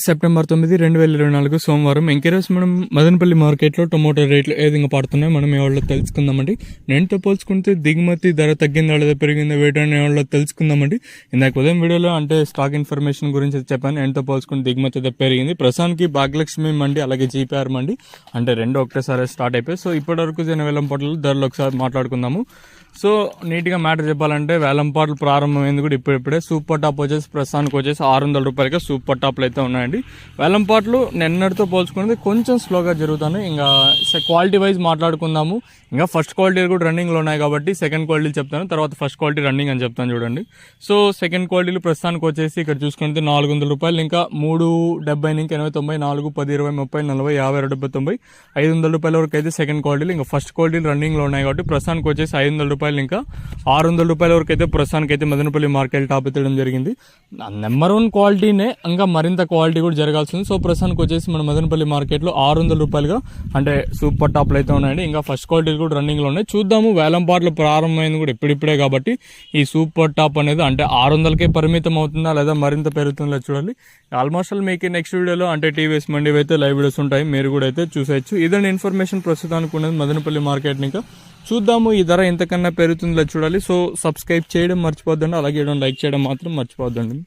September 9, 2024 సోమవారం. ఇంకరోజు మనం మదనపల్లి మార్కెట్లో టొమాటో రేట్లు ఏ విధంగా పడుతున్నాయో మనం ఎవరిలో తెలుసుకుందామండి. నేనుతో పోల్చుకుంటే దిగుమతి ధర తగ్గిందా లేదా పెరిగిందా వేయడానికి ఎవరిలో తెలుసుకుందామండి. ఇందాక ఉదయం వీడియోలో అంటే స్టాక్ ఇన్ఫర్మేషన్ గురించి చెప్పాను. నేనుతో పోల్చుకుంటే దిగుమతి ధర పెరిగింది. ప్రస్తుతానికి భాగ్యలక్ష్మి మండి అలాగే జీపీఆర్ మండి అంటే రెండు ఒకటేసారి స్టార్ట్ అయిపోయి. సో ఇప్పటివరకు వేలంపాట్ల ధరలు ఒకసారి మాట్లాడుకుందాము. సో నీట్గా మ్యాటర్ చెప్పాలంటే వేలంపాట్లు ప్రారంభమైంది కూడా ఇప్పుడిప్పుడే. సూపర్ టాప్ వచ్చేసి ప్రస్తుతానికి వచ్చేసి 600 రూపాయలకే సూపర్ టాప్లు అయితే ఉన్నాయండి. వేలంపాట్లు నిన్నటితో పోల్చుకునేది కొంచెం స్లోగా జరుగుతున్నాయి. ఇంకా క్వాలిటీ వైజ్ మాట్లాడుకుందాము. ఇంకా ఫస్ట్ క్వాలిటీలు కూడా రన్నింగ్లో ఉన్నాయి కాబట్టి సెకండ్ క్వాలిటీలు చెప్తాను, తర్వాత ఫస్ట్ క్వాలిటీ రన్నింగ్ అని చెప్తాను చూడండి. సో సెకండ్ క్వాలిటీలు ప్రస్తుతానికి వచ్చేసి ఇక్కడ చూసుకుంటే 400 రూపాయలు, ఇంకా 370 ఇంకా 80, 90, 4, 10, 20, 30, 40, 50, 60, 90, 500 రూపాయల వరకు అయితే సెకండ్ క్వాలిటీలు. ఇంకా ఫస్ట్ క్వాలిటీలు రన్నింగ్లో ఉన్నాయి కాబట్టి ప్రస్తుతానికి వచ్చేసి 500 రూపాయలు ఇంకా 600 రూపాయల వరకు అయితే ప్రస్తుతానికి అయితే మదనపల్లి మార్కెట్ టాప్ ఎత్తడం జరిగింది. నెంబర్ 1 క్వాలిటీనే, ఇంకా మరింత క్వాలిటీ కూడా జరగాల్సింది. సో ప్రస్తుతానికి వచ్చేసి మన మదనపల్లి మార్కెట్లో 600 రూపాయలుగా అంటే సూపర్ టాప్లు అయితే ఉన్నాయండి. ఇంకా ఫస్ట్ క్వాలిటీలు కూడా రన్నింగ్లో ఉన్నాయి. చూద్దాము, వేలంపాట్లు ప్రారంభమైంది కూడా ఇప్పుడిప్పుడే కాబట్టి ఈ సూపర్ టాప్ అనేది అంటే 600కే పరిమితం అవుతుందా లేదా మరింత పెరుగుతుందా చూడాలి. ఆల్మోస్ట్ మీకు నెక్స్ట్ వీడియోలో అంటే టీవీఎస్ మండి అయితే లైవ్ వీడియోస్ ఉంటాయి, మీరు కూడా అయితే చూసేయచ్చు. ఇదండి ఇన్ఫర్మేషన్ ప్రస్తుతానికి ఉన్నది మదనపల్లి మార్కెట్. ఇంకా చూద్దాము ఈ ధర ఎంతకన్నా పెరుగుతుందో చూడాలి. సో సబ్స్క్రైబ్ చేయడం మర్చిపోద్దండి, అలాగే లైక్ చేయడం మాత్రం మర్చిపోద్దండి.